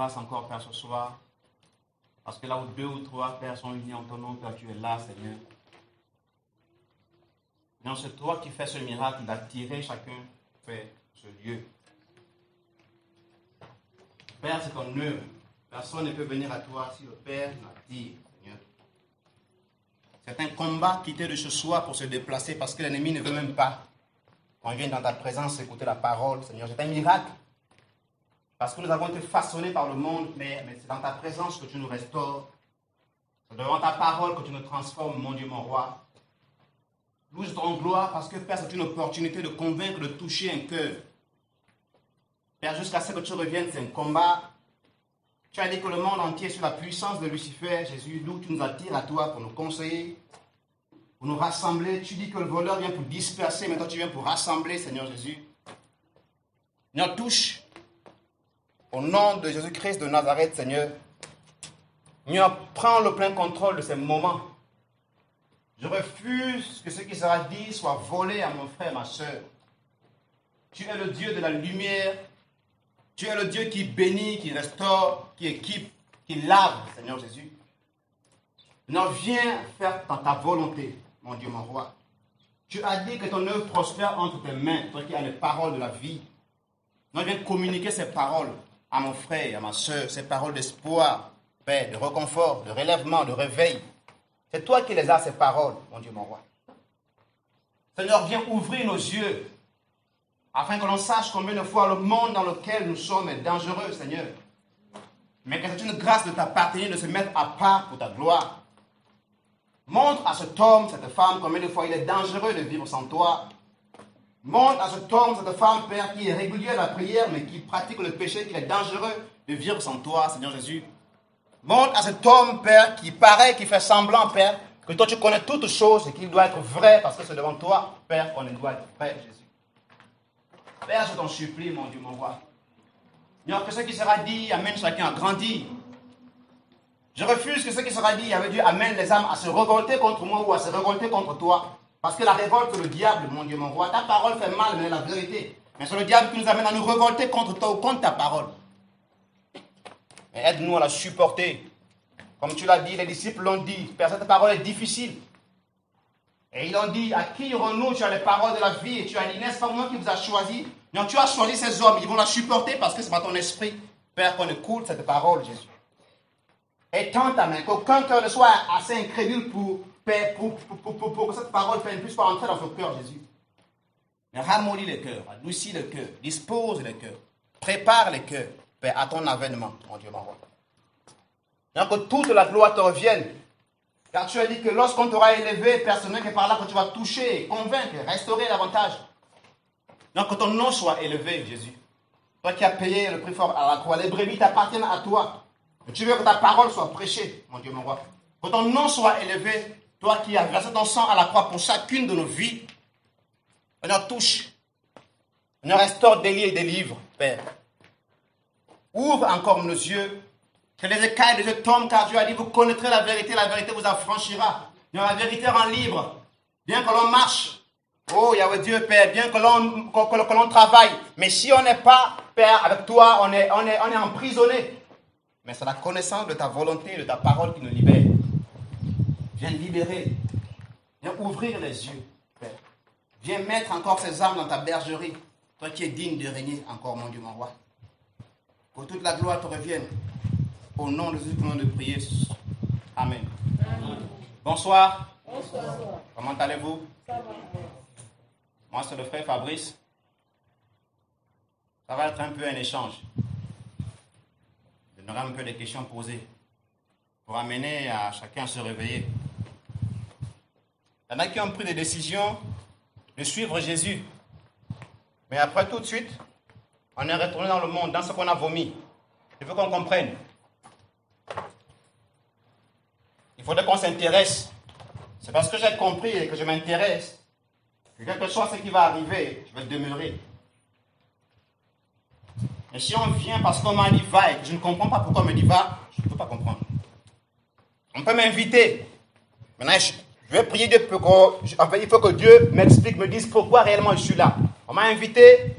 grâce encore, Père, ce soir. Parce que là où 2 ou 3, Père, sont unis en ton nom, Père, tu es là, Seigneur. Non, c'est toi qui fais ce miracle d'attirer chacun, Père, ce lieu. Père, c'est ton œuvre. Personne ne peut venir à toi si le Père l'attire, Seigneur. C'est un combat quitter de ce soir pour se déplacer parce que l'ennemi ne veut même pas qu'on vienne dans ta présence écouter la parole, Seigneur. C'est un miracle. Parce que nous avons été façonnés par le monde, mais c'est dans ta présence que tu nous restaures. C'est devant ta parole que tu nous transformes, mon Dieu, mon roi. Louge ton gloire parce que, Père, c'est une opportunité de convaincre, de toucher un cœur. Père, jusqu'à ce que tu reviennes, c'est un combat. Tu as dit que le monde entier est sous la puissance de Lucifer, Jésus, d'où tu nous attires à toi pour nous conseiller, pour nous rassembler. Tu dis que le voleur vient pour disperser, mais toi tu viens pour rassembler, Seigneur Jésus. Nous touche. Au nom de Jésus-Christ de Nazareth, Seigneur, nous prends le plein contrôle de ces moments. Je refuse que ce qui sera dit soit volé à mon frère, ma soeur. Tu es le Dieu de la lumière. Tu es le Dieu qui bénit, qui restaure, qui équipe, qui lave, Seigneur Jésus. Non, viens faire dans ta volonté, mon Dieu, mon roi. Tu as dit que ton œuvre prospère entre tes mains, toi qui as les paroles de la vie. Non, viens communiquer ces paroles à mon frère, à ma soeur, ces paroles d'espoir, paix, de réconfort, de relèvement, de réveil. C'est toi qui les as, ces paroles, mon Dieu, mon roi. Seigneur, viens ouvrir nos yeux, afin que l'on sache combien de fois le monde dans lequel nous sommes est dangereux, Seigneur. Mais que c'est une grâce de t'appartenir de se mettre à part pour ta gloire. Montre à cet homme, cette femme, combien de fois il est dangereux de vivre sans toi. Montre à cet homme, cette femme, Père, qui est régulier à la prière, mais qui pratique le péché, qu'il est dangereux de vivre sans toi, Seigneur Jésus. Montre à cet homme, Père, qui paraît, qui fait semblant, Père, que toi tu connais toutes choses et qu'il doit être vrai, parce que c'est devant toi, Père, qu'on doit être vrai, Jésus. Père, je t'en supplie, mon Dieu, mon roi. Que ce qui sera dit amène chacun à grandir. Je refuse que ce qui sera dit avec Dieu amène les âmes à se révolter contre moi ou à se révolter contre toi. Parce que la révolte, le diable, mon Dieu, mon roi, ta parole fait mal, mais la vérité. Mais c'est le diable qui nous amène à nous révolter contre toi ou contre ta parole. Mais aide-nous à la supporter. Comme tu l'as dit, les disciples l'ont dit. Père, cette parole est difficile. Et ils ont dit, à qui irons-nous? Tu as les paroles de la vie. Et tu as dit, n'est-ce pas moi qui vous a choisi? Non, tu as choisi ces hommes. Ils vont la supporter parce que c'est par ton esprit, Père, qu'on écoute cette parole, Jésus. Et tends ta main, qu'aucun cœur ne soit assez incrédule pour que cette parole ne puisse pas entrer dans son cœur, Jésus. Mais ramollis les cœurs, adoucis les cœurs, dispose les cœurs, prépare les cœurs, Père, à ton avènement, mon Dieu, mon roi. Donc que toute la gloire te revienne. Car tu as dit que lorsqu'on t'aura élevé, personne qui est par là que tu vas toucher, convaincre, restaurer davantage. Donc que ton nom soit élevé, Jésus. Toi qui as payé le prix fort à la croix, les brebis t'appartiennent à toi. Et tu veux que ta parole soit prêchée, mon Dieu, mon roi. Que ton nom soit élevé, toi qui as versé ton sang à la croix pour chacune de nos vies. Seigneur, touche. Seigneur, restaure, délie et délivre, Père. Ouvre encore nos yeux. Que les écailles de Dieu tombent, car Dieu a dit, vous connaîtrez la vérité vous affranchira. La vérité rend libre. Bien que l'on marche, oh Yahweh Dieu, Père, bien que l'on travaille, mais si on n'est pas, Père, avec toi, on est emprisonné. Mais c'est la connaissance de ta volonté, de ta parole qui nous libère. Viens libérer. Viens ouvrir les yeux, Père. Viens mettre encore ces âmes dans ta bergerie. Toi qui es digne de régner encore, mon Dieu, mon roi. Que toute la gloire te revienne. Au nom de Jésus, nous de prier. Amen. Amen. Bonsoir. Bonsoir. Comment allez-vous? Ça va. Moi, c'est le frère Fabrice. Ça va être un peu un échange. Je donnerai un peu des questions posées pour amener à chacun à se réveiller. Il y en a qui ont pris des décisions de suivre Jésus. Mais après, tout de suite, on est retourné dans le monde, dans ce qu'on a vomi. Il faut qu'on comprenne. Il faudrait qu'on s'intéresse. C'est parce que j'ai compris et que je m'intéresse que quelque chose ce qui va arriver, je vais demeurer. Et si on vient parce qu'on m'a dit va et que je ne comprends pas pourquoi on me dit va, je ne peux pas comprendre. On peut m'inviter. Maintenant, je vais prier Dieu pour que, il faut que Dieu m'explique, me dise pourquoi réellement je suis là. On m'a invité.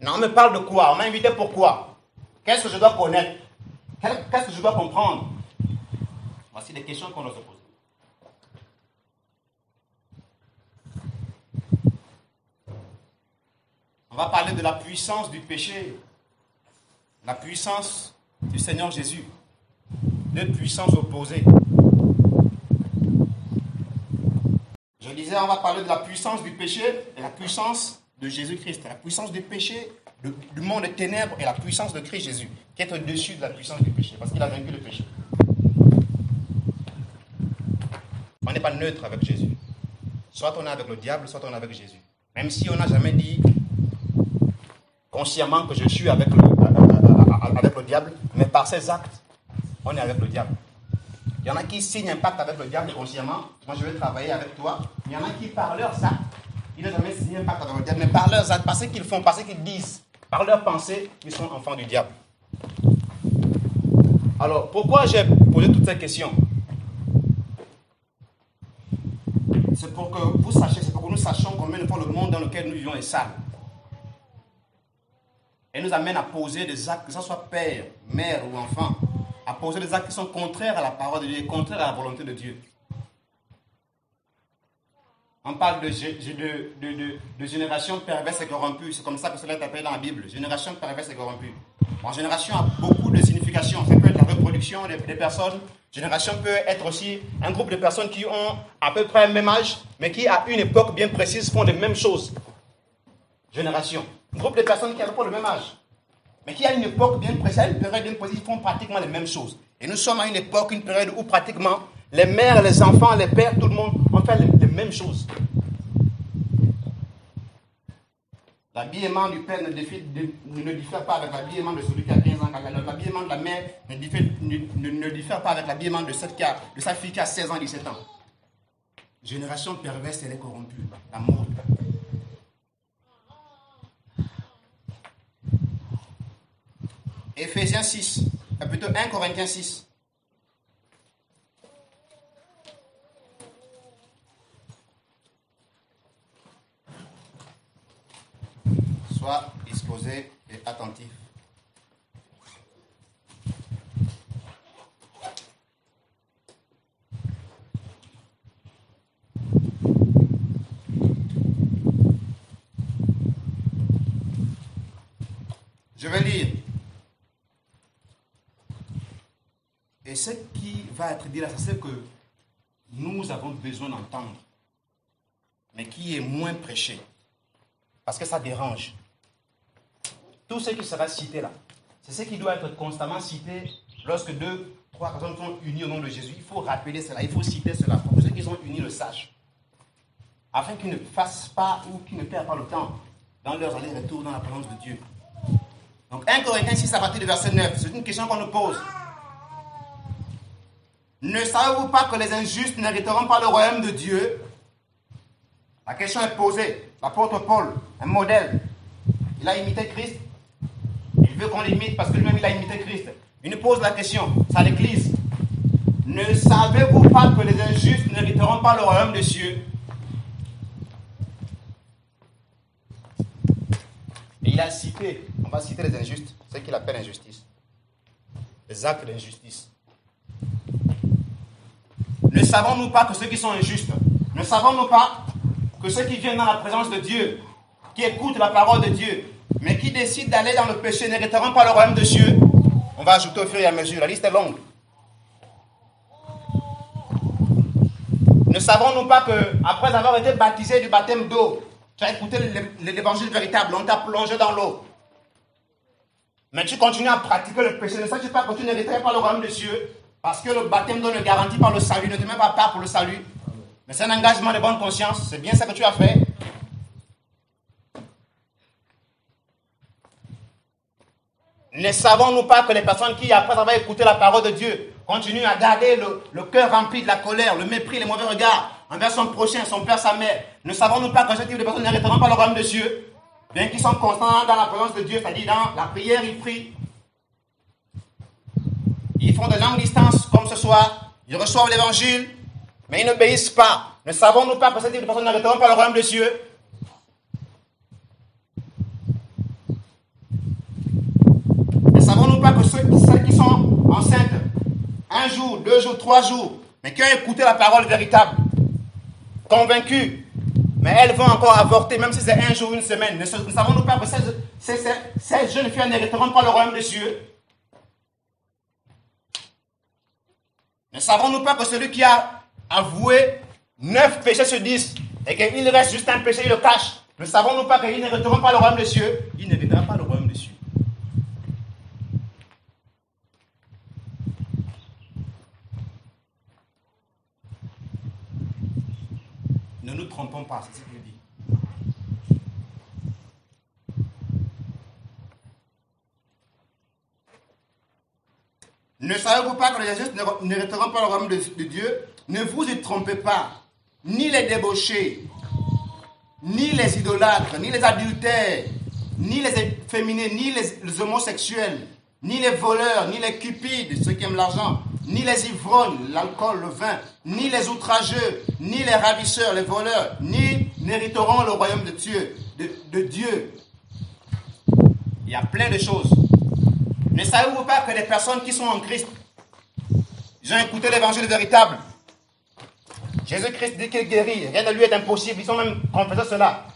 Non, on me parle de quoi? On m'a invité pourquoi? Qu'est-ce que je dois connaître? Qu'est-ce que je dois comprendre? Voici des questions qu'on doit se poser. On va parler de la puissance du péché, la puissance du Seigneur Jésus, deux puissances opposées. Je disais, on va parler de la puissance du péché et la puissance de Jésus-Christ. La puissance du péché, du monde des ténèbres et la puissance de Christ Jésus, qui est au-dessus de la puissance du péché, parce qu'il a vaincu le péché. On n'est pas neutre avec Jésus. Soit on est avec le diable, soit on est avec Jésus. Même si on n'a jamais dit consciemment que je suis avec le diable, mais par ses actes, on est avec le diable. Il y en a qui signent un pacte avec le diable consciemment. Moi, je vais travailler avec toi. Il y en a qui, par leurs actes, ils n'ont jamais signé un pacte avec le diable, mais par leurs actes, par ce qu'ils font, par ce qu'ils disent, par leurs pensées, ils sont enfants du diable. Alors, pourquoi j'ai posé toutes ces questions? C'est pour que vous sachiez, c'est pour que nous sachions combien de fois le monde dans lequel nous vivons est sale. Elle nous amène à poser des actes, que ce soit père, mère ou enfant, à poser des actes qui sont contraires à la parole de Dieu et contraires à la volonté de Dieu. On parle de génération perverse et corrompue. C'est comme ça que cela est appelé dans la Bible. Génération perverse et corrompue. En génération a beaucoup de significations. Ça peut être la reproduction des personnes. Génération peut être aussi un groupe de personnes qui ont à peu près le même âge, mais qui à une époque bien précise font les mêmes choses. Génération. Un groupe de personnes qui ont le même âge, mais qui à une époque bien précise, une période bien précise, font pratiquement les mêmes choses. Et nous sommes à une époque, une période où pratiquement les mères, les enfants, les pères, tout le monde ont fait les mêmes choses. L'habillement du père ne diffère pas avec l'habillement de celui qui a 15 ans. L'habillement de la mère ne diffère pas avec l'habillement de sa fille qui a 16 ans, 17 ans. Génération perverse, elle est corrompue. L'amour. Éphésiens 6, plutôt 1 Corinthiens 6. Sois disposé et attentif. Je vais lire. Et ce qui va être dit là, c'est ce que nous avons besoin d'entendre, mais qui est moins prêché, parce que ça dérange. Tout ce qui sera cité là, c'est ce qui doit être constamment cité lorsque 2, 3 personnes sont unies au nom de Jésus. Il faut rappeler cela, il faut citer cela pour que ceux qui sont unis le sachent, afin qu'ils ne fassent pas ou qu'ils ne perdent pas le temps dans leurs allers-retours dans la présence de Dieu. Donc 1 Corinthiens 6 à partir du verset 9, c'est une question qu'on nous pose. Ne savez-vous pas que les injustes n'hériteront pas le royaume de Dieu? La question est posée. L'apôtre Paul, un modèle, il a imité Christ. Il veut qu'on l'imite parce que lui-même il a imité Christ. Il nous pose la question, c'est à l'église. Ne savez-vous pas que les injustes n'hériteront pas le royaume de Dieu? Et il a cité, on va citer les injustes, ce qu'il appelle injustice. Les actes d'injustice. Ne savons-nous pas que ceux qui sont injustes, ne savons-nous pas que ceux qui viennent dans la présence de Dieu, qui écoutent la parole de Dieu, mais qui décident d'aller dans le péché, n'hériteront pas le royaume de Dieu? On va ajouter au fur et à mesure, la liste est longue. Ne savons-nous pas que après avoir été baptisé du baptême d'eau, tu as écouté l'évangile véritable, on t'a plongé dans l'eau, mais tu continues à pratiquer le péché, ne sais-tu pas que tu n'hériterais pas le royaume de Dieu? Parce que le baptême ne garantit pas le salut, ne te mets pas part pour le salut. Mais c'est un engagement de bonne conscience, c'est bien ça que tu as fait. Ne savons-nous pas que les personnes qui, après avoir écouté la parole de Dieu, continuent à garder le cœur rempli de la colère, le mépris, les mauvais regards envers son prochain, son père, sa mère, ne savons-nous pas que ce type de personnes n'hériteront pas le royaume de Dieu? Bien qu'ils sont constants dans la présence de Dieu, c'est-à-dire dans la prière, ils prient. Ils font de longues distances comme ce soir, ils reçoivent l'évangile, mais ils n'obéissent pas. Ne savons-nous pas que ce type de personnes n'hériteront pas le royaume de Dieu? Ne savons-nous pas que ceux qui sont enceinte, 1 jour, 2 jours, 3 jours, mais qui ont écouté la parole véritable, convaincus, mais elles vont encore avorter, même si c'est 1 jour, 1 semaine. Ne savons-nous pas que ces jeunes filles n'hériteront pas le royaume des cieux? Ne savons-nous pas que celui qui a avoué 9 péchés sur 10 et qu'il reste juste un péché, il le cache? Ne savons-nous pas qu'ils n'hériteront pas le royaume des cieux? Ils n'hériteront pas le royaume des cieux. Ne nous trompons pas, c'est ce qu'il dit. Ne savez-vous pas que les justes n'hériteront pas le royaume de Dieu? Ne vous y trompez pas. Ni les débauchés, ni les idolâtres, ni les adultères, ni les efféminés, ni les homosexuels, ni les voleurs, ni les cupides, ceux qui aiment l'argent, ni les ivrognes, l'alcool, le vin, ni les outrageux, ni les ravisseurs, les voleurs, ni n'hériteront le royaume de Dieu. Il y a plein de choses. Ne savez-vous pas que les personnes qui sont en Christ, ils ont écouté l'évangile véritable? Jésus-Christ dit qu'il guérit, rien de lui est impossible, ils ont même confessé cela.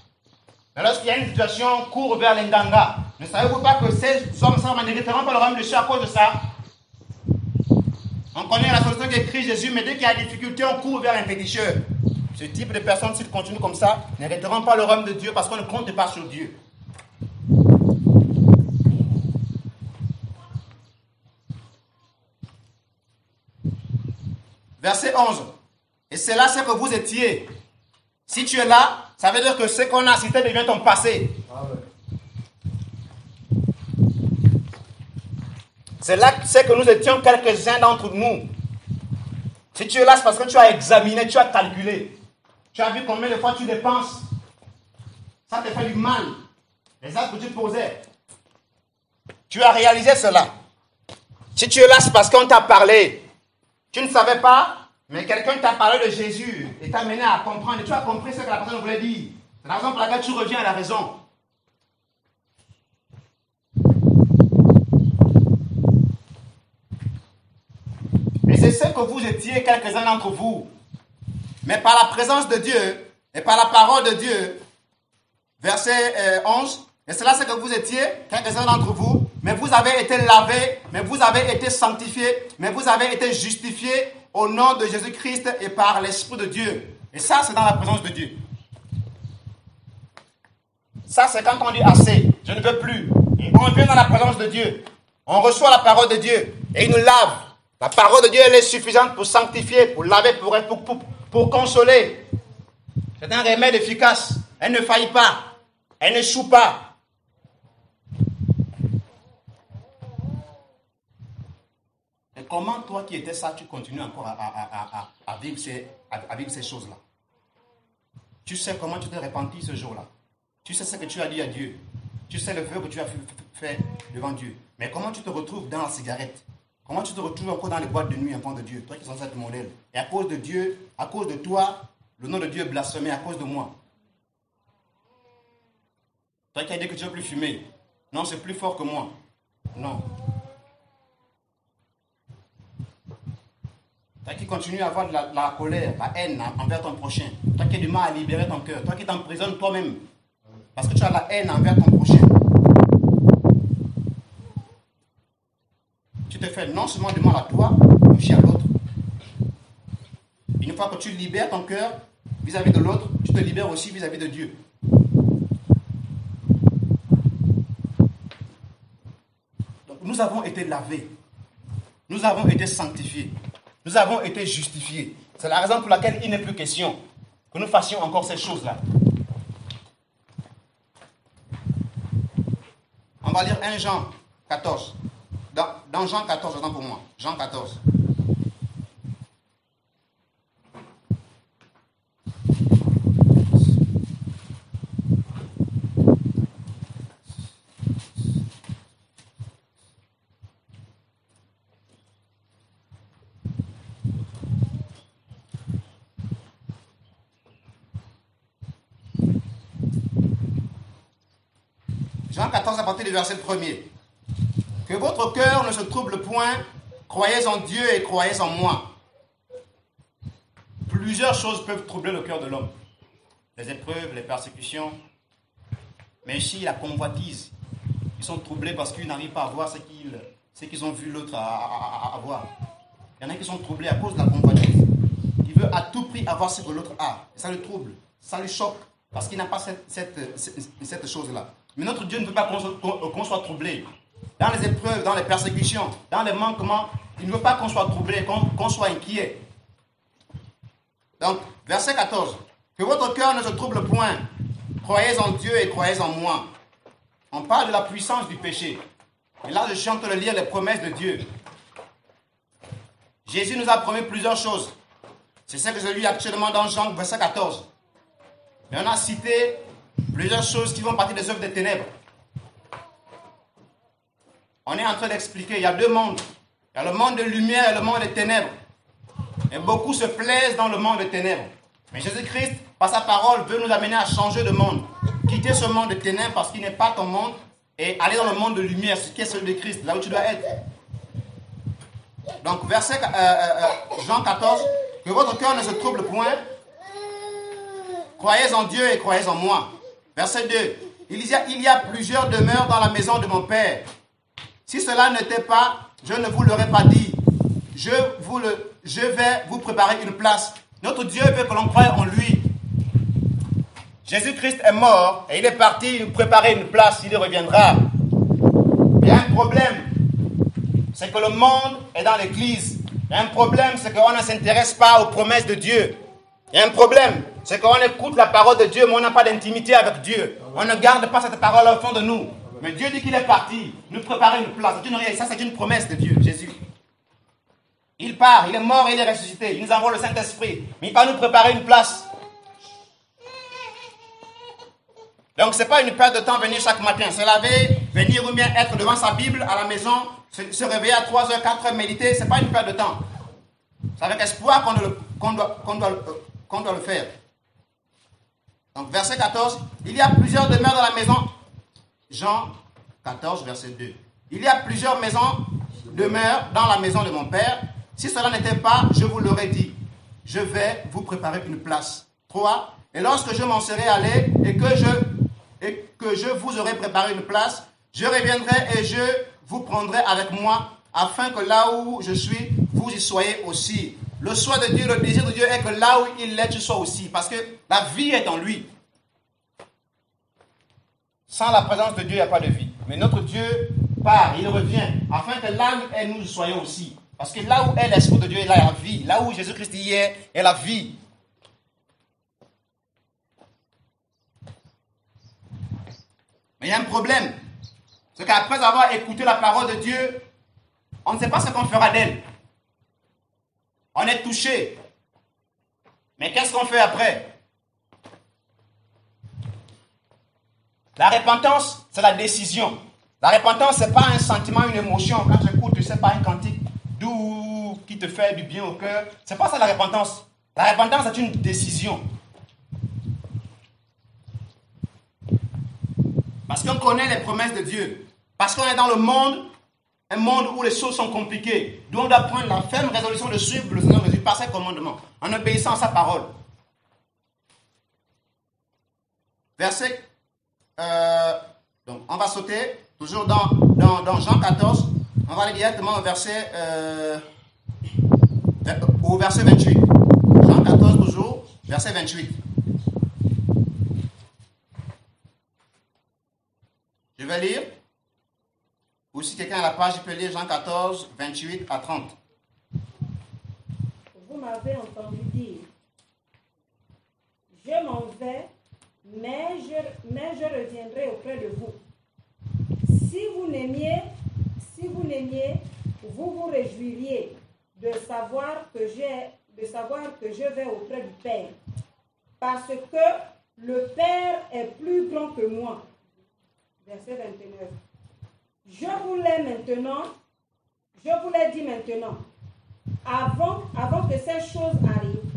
Mais lorsqu'il y a une situation, on court vers l'Indanga. Ne savez-vous pas que ces hommes n'hériteront pas le royaume de Dieu à cause de ça? On connaît la solution qu'écrit Jésus, mais dès qu'il y a des difficultés, on court vers un péticheur. Ce type de personnes, s'ils continuent comme ça, n'hériteront pas le royaume de Dieu parce qu'on ne compte pas sur Dieu. Verset 11. Et c'est là ce que vous étiez. Si tu es là, ça veut dire que ce qu'on a cité devient ton passé. C'est là c'est que nous étions quelques-uns d'entre nous. Si tu es là, c'est parce que tu as examiné, tu as calculé. Tu as vu combien de fois tu dépenses. Ça te fait du mal. Les actes que tu posais. Tu as réalisé cela. Si tu es là, c'est parce qu'on t'a parlé. Tu ne savais pas, mais quelqu'un t'a parlé de Jésus et t'a mené à comprendre. Et tu as compris ce que la personne voulait dire. C'est la raison pour laquelle tu reviens à la raison. Et c'est ce que vous étiez, quelques-uns d'entre vous. Mais par la présence de Dieu et par la parole de Dieu, verset 11, et c'est là ce que vous étiez, quelques-uns d'entre vous, mais vous avez été lavés, mais vous avez été sanctifiés, mais vous avez été justifiés au nom de Jésus-Christ et par l'Esprit de Dieu. Et ça, c'est dans la présence de Dieu. Ça, c'est quand on dit assez, je ne veux plus. Et on vient dans la présence de Dieu. On reçoit la parole de Dieu et il nous lave. La parole de Dieu, elle est suffisante pour sanctifier, pour laver, pour consoler. C'est un remède efficace. Elle ne faillit pas. Elle ne choue pas. Et comment toi qui étais ça, tu continues encore à vivre ces choses-là? Tu sais comment tu t'es repenti ce jour-là. Tu sais ce que tu as dit à Dieu. Tu sais le vœu que tu as fait devant Dieu. Mais comment tu te retrouves dans la cigarette? Comment tu te retrouves encore dans les boîtes de nuit, enfant de Dieu? Toi qui es censé être modèle. Et à cause de Dieu, à cause de toi, le nom de Dieu est blasphémé à cause de moi. Toi qui as dit que tu ne veux plus fumer. Non, c'est plus fort que moi. Non. Toi qui continues à avoir de la colère, la haine envers ton prochain. Toi qui as du mal à libérer ton cœur. Toi qui t'emprisonnes toi-même. Parce que tu as la haine envers ton prochain. Tu te fais non seulement du mal à toi, mais aussi à l'autre. Une fois que tu libères ton cœur vis-à-vis de l'autre, tu te libères aussi vis-à-vis de Dieu. Donc nous avons été lavés. Nous avons été sanctifiés. Nous avons été justifiés. C'est la raison pour laquelle il n'est plus question que nous fassions encore ces choses-là. On va lire 1 Jean 14. Dans Jean 14, attends pour moi. Jean 14. Jean 14 à partir du verset 1er. Que votre cœur ne se trouble point, croyez en Dieu et croyez en moi. Plusieurs choses peuvent troubler le cœur de l'homme. Les épreuves, les persécutions. Mais ici, la convoitise. Ils sont troublés parce qu'ils n'arrivent pas à voir ce qu'ils ont vu l'autre avoir. Il y en a qui sont troublés à cause de la convoitise. Il veut à tout prix avoir ce que l'autre a. Et ça le trouble, ça le choque, parce qu'il n'a pas cette chose-là. Mais notre Dieu ne veut pas qu'on soit troublé. Dans les épreuves, dans les persécutions, dans les manquements, il ne veut pas qu'on soit troublé, qu'on soit inquiet. Donc, verset 14. Que votre cœur ne se trouble point. Croyez en Dieu et croyez en moi. On parle de la puissance du péché. Et là, je suis en train de lire les promesses de Dieu. Jésus nous a promis plusieurs choses. C'est ce que je lis actuellement dans Jean, verset 14. Et on a cité plusieurs choses qui font partie des œuvres des ténèbres. On est en train d'expliquer, il y a deux mondes. Il y a le monde de lumière et le monde des ténèbres. Et beaucoup se plaisent dans le monde des ténèbres. Mais Jésus-Christ, par sa parole, veut nous amener à changer de monde. Quitter ce monde de ténèbres parce qu'il n'est pas ton monde et aller dans le monde de lumière, ce qui est celui de Christ, là où tu dois être. Donc, verset Jean 14, que votre cœur ne se trouble point. Croyez en Dieu et croyez en moi. Verset 2, il y a plusieurs demeures dans la maison de mon Père. Si cela n'était pas, je ne vous l'aurais pas dit. Je vais vous préparer une place. Notre Dieu veut que l'on croie en lui. Jésus-Christ est mort et il est parti nous préparer une place. Il reviendra. Il y a un problème. C'est que le monde est dans l'église. Il y a un problème, c'est qu'on ne s'intéresse pas aux promesses de Dieu. Il y a un problème, c'est qu'on écoute la parole de Dieu, mais on n'a pas d'intimité avec Dieu. On ne garde pas cette parole au fond de nous. Mais Dieu dit qu'il est parti, nous préparer une place. Ça, c'est une promesse de Dieu, Jésus. Il part, il est mort et il est ressuscité. Il nous envoie le Saint-Esprit. Mais il va nous préparer une place. Donc, ce n'est pas une perte de temps venir chaque matin. Se laver, venir ou bien être devant sa Bible à la maison, se réveiller à 3h, 4h, méditer, ce n'est pas une perte de temps. C'est avec espoir qu'on doit le faire. Donc, verset 14. Il y a plusieurs demeures dans la maison. Jean 14, verset 2. Il y a plusieurs demeures dans la maison de mon Père. Si cela n'était pas, je vous l'aurais dit. Je vais vous préparer une place. 3. Et lorsque je m'en serai allé et que je vous aurai préparé une place, je reviendrai et je vous prendrai avec moi, afin que là où je suis, vous y soyez aussi. Le souhait de Dieu, le désir de Dieu est que là où il est, tu sois aussi. Parce que la vie est en lui. Sans la présence de Dieu, il n'y a pas de vie. Mais notre Dieu part, il revient, afin que là où nous soyons aussi. Parce que là où est l'Esprit de Dieu, là il y a la vie. Là où Jésus-Christ y est la vie. Mais il y a un problème. C'est qu'après avoir écouté la parole de Dieu, on ne sait pas ce qu'on fera d'elle. On est touché. Mais qu'est-ce qu'on fait après? La repentance, c'est la décision. La repentance, ce n'est pas un sentiment, une émotion. Quand j'écoute, tu sais pas, un cantique doux qui te fait du bien au cœur. Ce n'est pas ça la repentance. La repentance, c'est une décision. Parce qu'on connaît les promesses de Dieu. Parce qu'on est dans le monde, un monde où les choses sont compliquées. D'où on doit prendre la ferme résolution de suivre le Seigneur Jésus par ses commandements, en obéissant à sa parole. Verset, donc on va sauter, toujours dans Jean 14, on va aller directement au verset 28. Jean 14 toujours, verset 28. Je vais lire. Ou si quelqu'un a la page, il peut lire Jean 14, 28 à 30. Vous m'avez entendu dire, je m'en vais, mais je reviendrai auprès de vous. Si vous n'aimiez, vous vous réjouiriez de savoir que je vais auprès du Père. Parce que le Père est plus grand que moi. Verset 29. Je vous l'ai dit maintenant, avant que ces choses arrivent,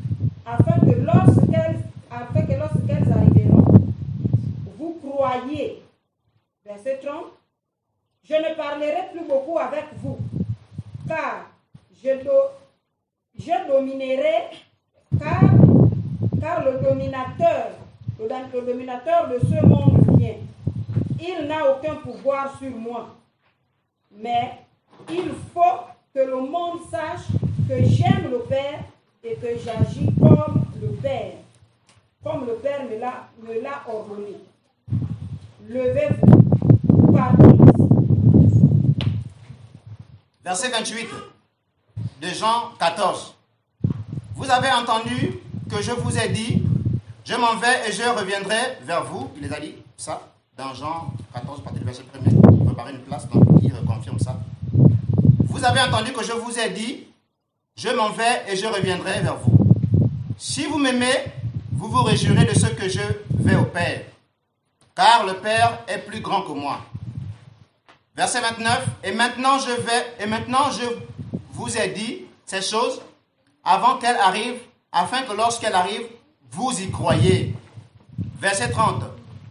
afin que lorsqu'elles arriveront, vous croyez. Verset 30. Je ne parlerai plus beaucoup avec vous, car je dominerai, car le dominateur de ce monde vient. Il n'a aucun pouvoir sur moi. Mais il faut que le monde sache que j'aime le Père et que j'agis comme le Père me l'a ordonné. Levez-vous, partons ici. Verset 28 de Jean 14. Vous avez entendu que je vous ai dit, je m'en vais et je reviendrai vers vous. Il les a dit ça dans Jean 14, partir du verset 1er. Préparez une place, donc il reconfirme ça. Vous avez entendu que je vous ai dit, je m'en vais et je reviendrai vers vous. Si vous m'aimez, vous vous réjouirez de ce que je vais au Père, car le Père est plus grand que moi. Verset 29, et maintenant je vous ai dit ces choses avant qu'elles arrivent, afin que lorsqu'elles arrivent, vous y croyez. Verset 30,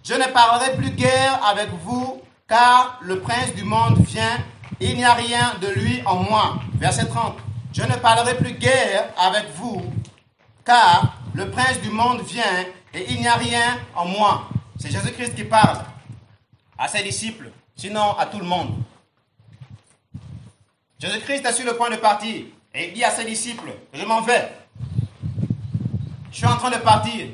je ne parlerai plus guère avec vous, car le prince du monde vient, il n'y a rien de lui en moi. Verset 30, je ne parlerai plus guère avec vous, car le prince du monde vient, et il n'y a rien en moi. C'est Jésus-Christ qui parle à ses disciples, sinon à tout le monde. Jésus-Christ est sur le point de partir, et il dit à ses disciples, je m'en vais. Je suis en train de partir,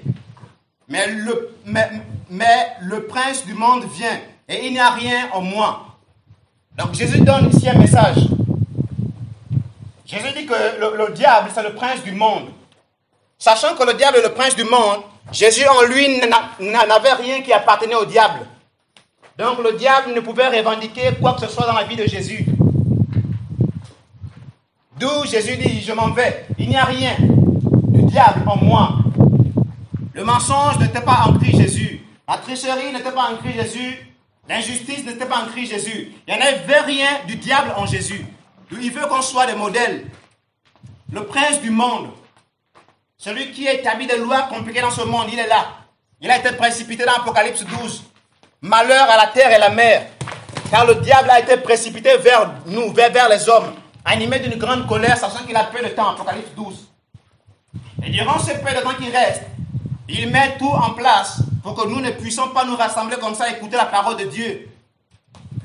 mais le prince du monde vient, et il n'y a rien en moi. Donc Jésus donne ici un message. Jésus dit que le diable, c'est le prince du monde. Sachant que le diable est le prince du monde, Jésus en lui n'avait rien qui appartenait au diable. Donc le diable ne pouvait revendiquer quoi que ce soit dans la vie de Jésus. D'où Jésus dit, je m'en vais. Il n'y a rien du diable en moi. Le mensonge n'était pas en Christ Jésus. La tricherie n'était pas en Christ Jésus. L'injustice n'était pas en Christ Jésus. Il n'y en avait rien du diable en Jésus. Il veut qu'on soit des modèles. Le prince du monde, celui qui établit des lois compliquées dans ce monde, il est là. Il a été précipité dans Apocalypse 12. Malheur à la terre et la mer. Car le diable a été précipité vers nous, vers les hommes, animé d'une grande colère, sachant qu'il a peu de temps, Apocalypse 12. Et durant ce peu de temps qui reste, il met tout en place pour que nous ne puissions pas nous rassembler comme ça, écouter la parole de Dieu.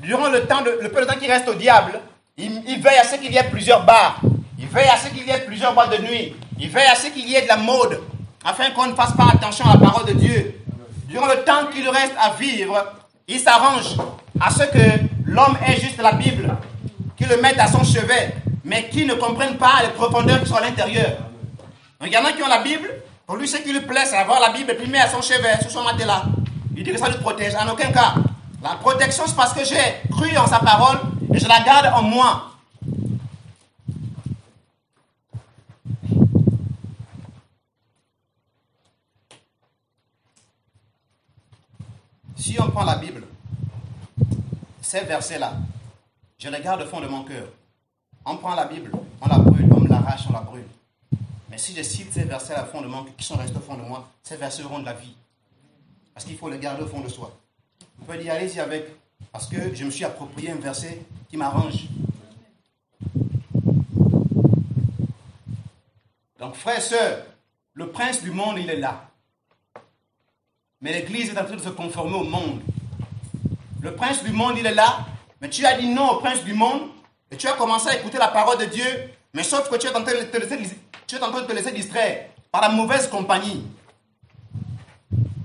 Durant le peu de temps qui reste au diable, il veille à ce qu'il y ait plusieurs bars. Il veille à ce qu'il y ait plusieurs boîtes de nuit. Il veille à ce qu'il y ait de la mode, afin qu'on ne fasse pas attention à la parole de Dieu. Durant le temps qu'il reste à vivre, il s'arrange à ce que l'homme ait juste la Bible, qu'il le mette à son chevet, mais qu'il ne comprenne pas les profondeurs qui sont à l'intérieur. Donc, il y en a qui ont la Bible, pour lui ce qui lui plaît c'est avoir la Bible et puis met à son chevet, sur son matelas. Il dit que ça le protège. En aucun cas. La protection c'est parce que j'ai cru en sa parole et je la garde en moi. Si on prend la Bible, ces versets-là, je les garde au fond de mon cœur. On prend la Bible, on la brûle, on me l'arrache, on la brûle. Mais si je cite ces versets-là au fond de mon cœur, qui sont restés au fond de moi, ces versets auront de la vie. Parce qu'il faut les garder au fond de soi. On peut dire, allez-y avec, parce que je me suis approprié un verset qui m'arrange. Donc, frères et sœurs, le prince du monde, il est là. Mais l'Église est en train de se conformer au monde. Le prince du monde, il est là. Mais tu as dit non au prince du monde. Et tu as commencé à écouter la parole de Dieu. Mais sauf que tu es en train de te laisser distraire par la mauvaise compagnie.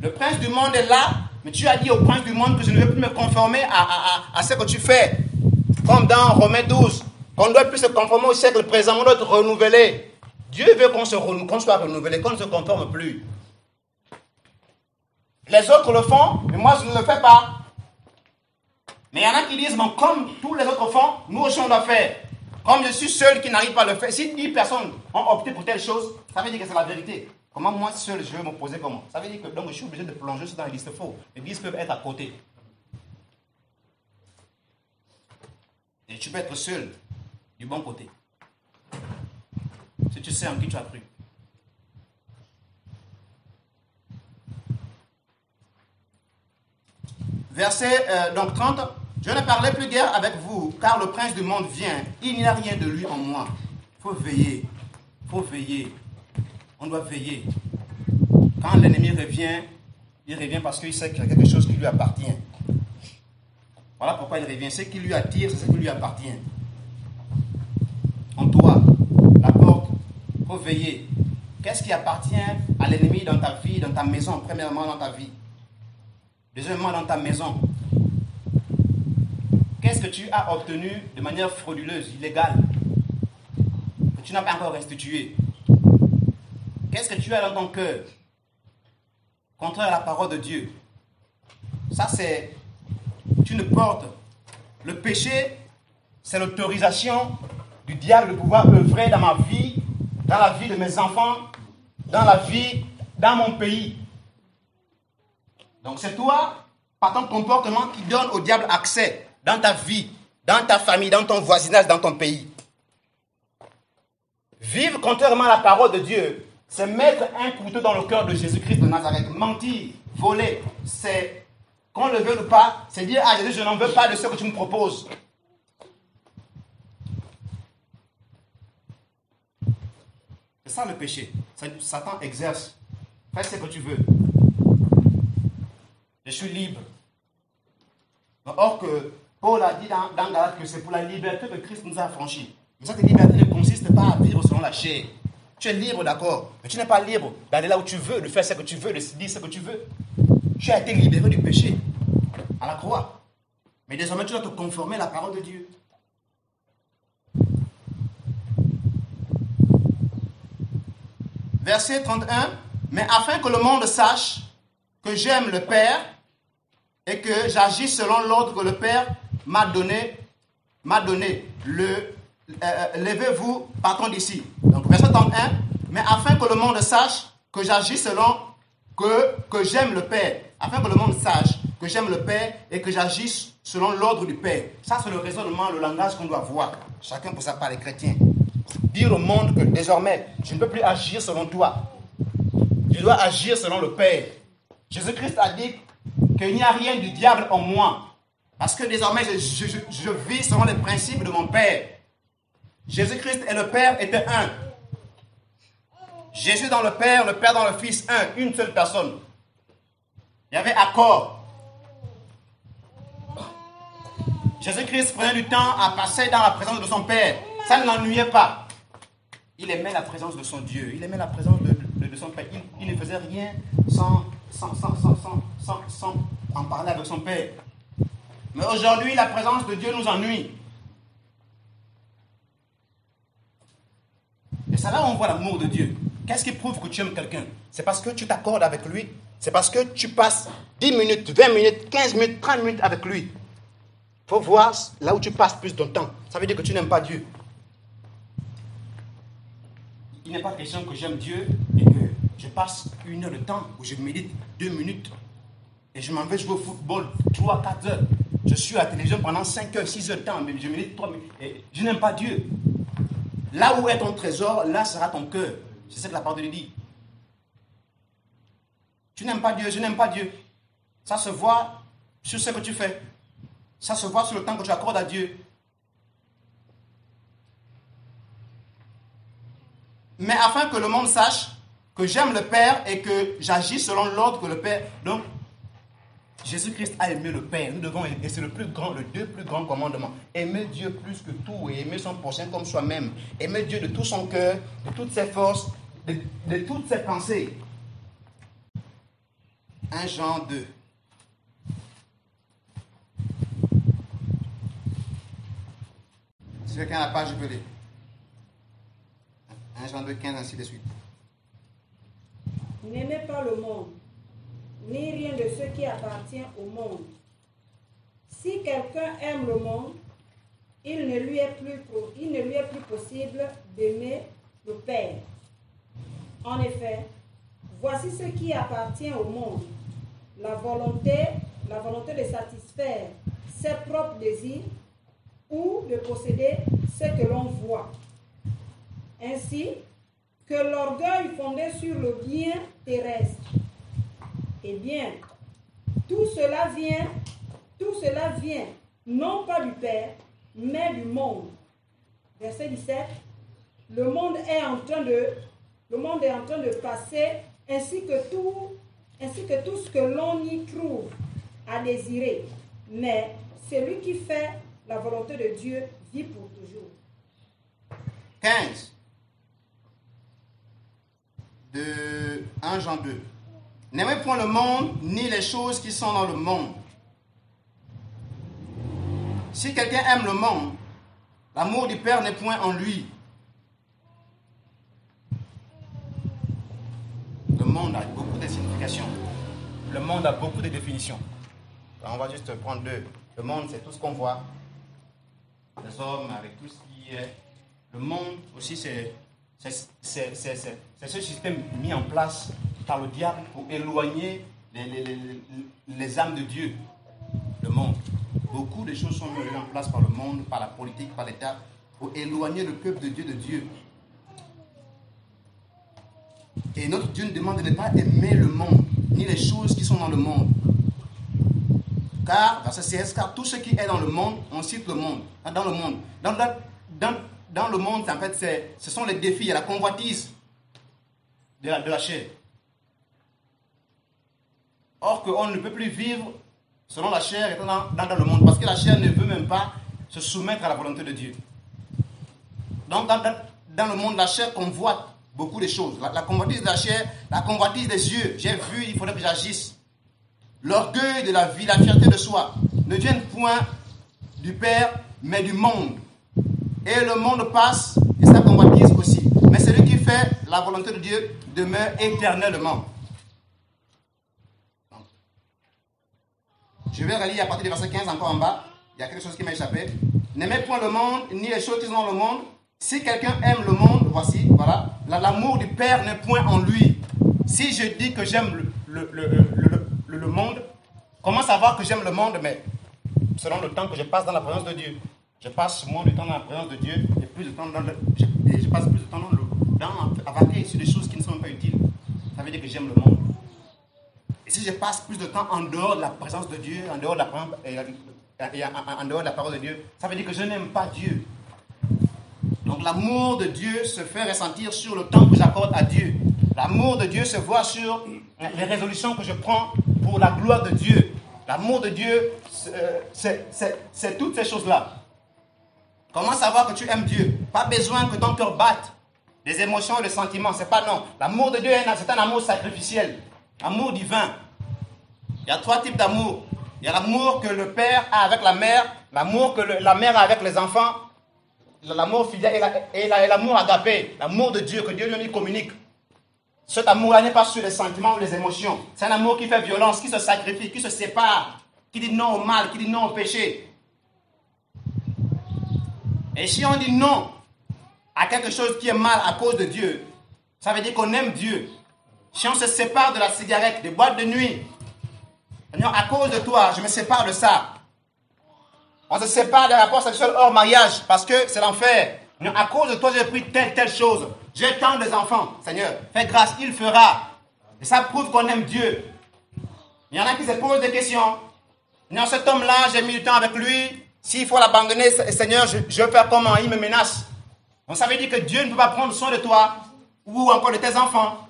Le prince du monde est là. Mais tu as dit au prince du monde que je ne vais plus me conformer à ce que tu fais. Comme dans Romains 12. Qu'on ne doit plus se conformer au siècle présent. On doit être renouvelé. Dieu veut qu'on soit renouvelé. Qu'on ne se conforme plus. Les autres le font, mais moi je ne le fais pas. Mais il y en a qui disent, bon, comme tous les autres font, nous aussi on doit faire. Comme je suis seul qui n'arrive pas à le faire. Si 10 personnes ont opté pour telle chose, ça veut dire que c'est la vérité. Comment moi seul je vais m'opposer comment? Ça veut dire que donc, je suis obligé de plonger dans les listes faux. Les listes peuvent être à côté. Et tu peux être seul du bon côté. Si tu sais en qui tu as cru. Verset 30. Je ne parlerai plus guère avec vous, car le prince du monde vient. Il n'y a rien de lui en moi. Il faut veiller. Il faut veiller. On doit veiller. Quand l'ennemi revient, il revient parce qu'il sait qu'il y a quelque chose qui lui appartient. Voilà pourquoi il revient. Ce qui lui attire, c'est ce qui lui appartient. En toi, la porte, il faut veiller. Qu'est-ce qui appartient à l'ennemi dans ta vie, dans ta maison, premièrement dans ta vie? Deuxièmement, dans ta maison. Qu'est-ce que tu as obtenu de manière frauduleuse, illégale, que tu n'as pas encore restitué? Qu'est-ce que tu as dans ton cœur, contraire à la parole de Dieu? Ça, c'est une porte. Le péché, c'est l'autorisation du diable de pouvoir œuvrer dans ma vie, dans la vie de mes enfants, dans la vie, dans mon pays. Donc c'est toi, par ton comportement, qui donne au diable accès dans ta vie, dans ta famille, dans ton voisinage, dans ton pays. Vivre contrairement à la parole de Dieu, c'est mettre un couteau dans le cœur de Jésus-Christ de Nazareth. Mentir, voler, c'est, qu'on le veuille ou pas, c'est dire à Jésus, je n'en veux pas de ce que tu me proposes. C'est ça le péché. Satan exerce. Fais ce que tu veux. Je suis libre. Or que Paul a dit dans Galates que c'est pour la liberté que Christ nous a affranchis. Mais cette liberté ne consiste pas à vivre selon la chair. Tu es libre, d'accord, mais tu n'es pas libre d'aller là où tu veux, de faire ce que tu veux, de dire ce que tu veux. Tu as été libéré du péché à la croix. Mais désormais, tu dois te conformer à la parole de Dieu. Verset 31. Mais afin que le monde sache que j'aime le Père et que j'agis selon l'ordre que le Père m'a donné, levez-vous, partons d'ici. Donc, verset 31. Mais afin que le monde sache que j'agis selon que j'aime le Père. Afin que le monde sache que j'aime le Père et que j'agisse selon l'ordre du Père. Ça, c'est le raisonnement, le langage qu'on doit voir. Chacun pour sa part, les chrétiens. Dire au monde que désormais, je ne peux plus agir selon toi. Je dois agir selon le Père. Jésus-Christ a dit qu'il n'y a rien du diable en moi. Parce que désormais, je vis selon les principes de mon Père. Jésus-Christ et le Père étaient un. Jésus dans le Père dans le Fils, un. Une seule personne. Il y avait accord. Jésus-Christ prenait du temps à passer dans la présence de son Père. Ça ne l'ennuyait pas. Il aimait la présence de son Dieu. Il aimait la présence de son Père. Il ne faisait rien sans en parler avec son Père. Mais aujourd'hui, la présence de Dieu nous ennuie. Et c'est là où on voit l'amour de Dieu. Qu'est-ce qui prouve que tu aimes quelqu'un? C'est parce que tu t'accordes avec lui. C'est parce que tu passes 10 minutes, 20 minutes, 15 minutes, 30 minutes avec lui. Il faut voir là où tu passes plus de temps. Ça veut dire que tu n'aimes pas Dieu. Il n'est pas question que j'aime Dieu et que je passe 1 heure de temps où je médite 2 minutes et je m'en vais jouer au football 3, 4 heures. Je suis à la télévision pendant 5 heures, 6 heures de temps, mais je médite 3 minutes. Et je n'aime pas Dieu. Là où est ton trésor, là sera ton cœur. C'est ce que la parole de Dieu dit. Tu n'aimes pas Dieu, je n'aime pas Dieu. Ça se voit sur ce que tu fais. Ça se voit sur le temps que tu accordes à Dieu. Mais afin que le monde sache que j'aime le Père et que j'agis selon l'ordre que le Père... Donc, Jésus-Christ a aimé le Père. Nous devons, et c'est le deux plus grands commandements. Aimer Dieu plus que tout et aimer son prochain comme soi-même. Aimer Dieu de tout son cœur, de toutes ses forces, de toutes ses pensées. 1 Jean 2. Si quelqu'un a la page, je peux lire. 1 Jean 2, 15, ainsi de suite. N'aimez pas le monde, ni rien de ce qui appartient au monde. Si quelqu'un aime le monde, il ne lui est plus possible d'aimer le Père. En effet, voici ce qui appartient au monde. La volonté de satisfaire ses propres désirs ou de posséder ce que l'on voit. Ainsi que l'orgueil fondé sur le bien terrestre. Eh bien, tout cela vient non pas du Père, mais du monde. Verset 17. le monde est en train de passer, ainsi que tout ce que l'on y trouve à désirer. Mais celui qui fait la volonté de Dieu vit pour toujours. 15 de 1 Jean 2. N'aimez point le monde, ni les choses qui sont dans le monde. Si quelqu'un aime le monde, l'amour du Père n'est point en lui. Le monde a beaucoup de significations. Le monde a beaucoup de définitions. Alors on va juste prendre deux. Le monde, c'est tout ce qu'on voit. Les hommes avec tout ce qui est. Le monde aussi, c'est ce système mis en place par le diable pour éloigner les âmes de Dieu. Le monde. Beaucoup de choses sont mises en place par le monde, par la politique, par l'État, pour éloigner le peuple de Dieu. Et notre Dieu nous demande de ne pas aimer le monde, ni les choses qui sont dans le monde. Car, verset 16, car tout ce qui est dans le monde, on cite le monde. Dans le monde. Dans le monde, en fait, ce sont les défis, il y a la convoitise de la chair. Or qu'on ne peut plus vivre selon la chair étant dans le monde, parce que la chair ne veut même pas se soumettre à la volonté de Dieu. Donc dans le monde, la chair convoite beaucoup de choses. La convoitise de la chair, la convoitise des yeux. J'ai vu, il faudrait que j'agisse. L'orgueil de la vie, la fierté de soi, ne viennent point du Père, mais du monde. Et le monde passe, et sa convoitise aussi. Mais celui qui fait la volonté de Dieu demeure éternellement. Je vais relire à partir du verset 15 encore en bas. Il y a quelque chose qui m'a échappé. N'aimez point le monde, ni les choses qui sont dans le monde. Si quelqu'un aime le monde, voici, voilà, l'amour du Père n'est point en lui. Si je dis que j'aime le monde, comment savoir que j'aime le monde? Mais selon le temps que je passe dans la présence de Dieu. Je passe moins de temps dans la présence de Dieu et plus de temps je passe plus de temps à vaquer sur des choses qui ne sont même pas utiles. Ça veut dire que j'aime le monde. Et si je passe plus de temps en dehors de la présence de Dieu, en dehors de la parole de Dieu, ça veut dire que je n'aime pas Dieu. Donc l'amour de Dieu se fait ressentir sur le temps que j'accorde à Dieu. L'amour de Dieu se voit sur les résolutions que je prends pour la gloire de Dieu. L'amour de Dieu, c'est toutes ces choses-là. Comment savoir que tu aimes Dieu? Pas besoin que ton cœur batte. Des émotions, des sentiments, c'est pas non. L'amour de Dieu, c'est un amour sacrificiel. Amour divin. Il y a 3 types d'amour. Il y a l'amour que le père a avec la mère, l'amour que la mère a avec les enfants, l'amour filial et l'amour agapé, l'amour de Dieu que Dieu lui communique. Cet amour-là n'est pas sur les sentiments ou les émotions. C'est un amour qui fait violence, qui se sacrifie, qui se sépare, qui dit non au mal, qui dit non au péché. Et si on dit non à quelque chose qui est mal à cause de Dieu, ça veut dire qu'on aime Dieu. Si on se sépare de la cigarette, des boîtes de nuit, Seigneur, à cause de toi, je me sépare de ça. On se sépare des rapports sexuels hors mariage parce que c'est l'enfer. Seigneur, à cause de toi, j'ai pris telle chose. J'ai tant des enfants. Seigneur, fais grâce, il fera. Et ça prouve qu'on aime Dieu. Il y en a qui se posent des questions. Seigneur, cet homme-là, j'ai mis du temps avec lui. S'il faut l'abandonner, Seigneur, je vais faire comment? Il me menace. Donc ça veut dire que Dieu ne peut pas prendre soin de toi ou encore de tes enfants.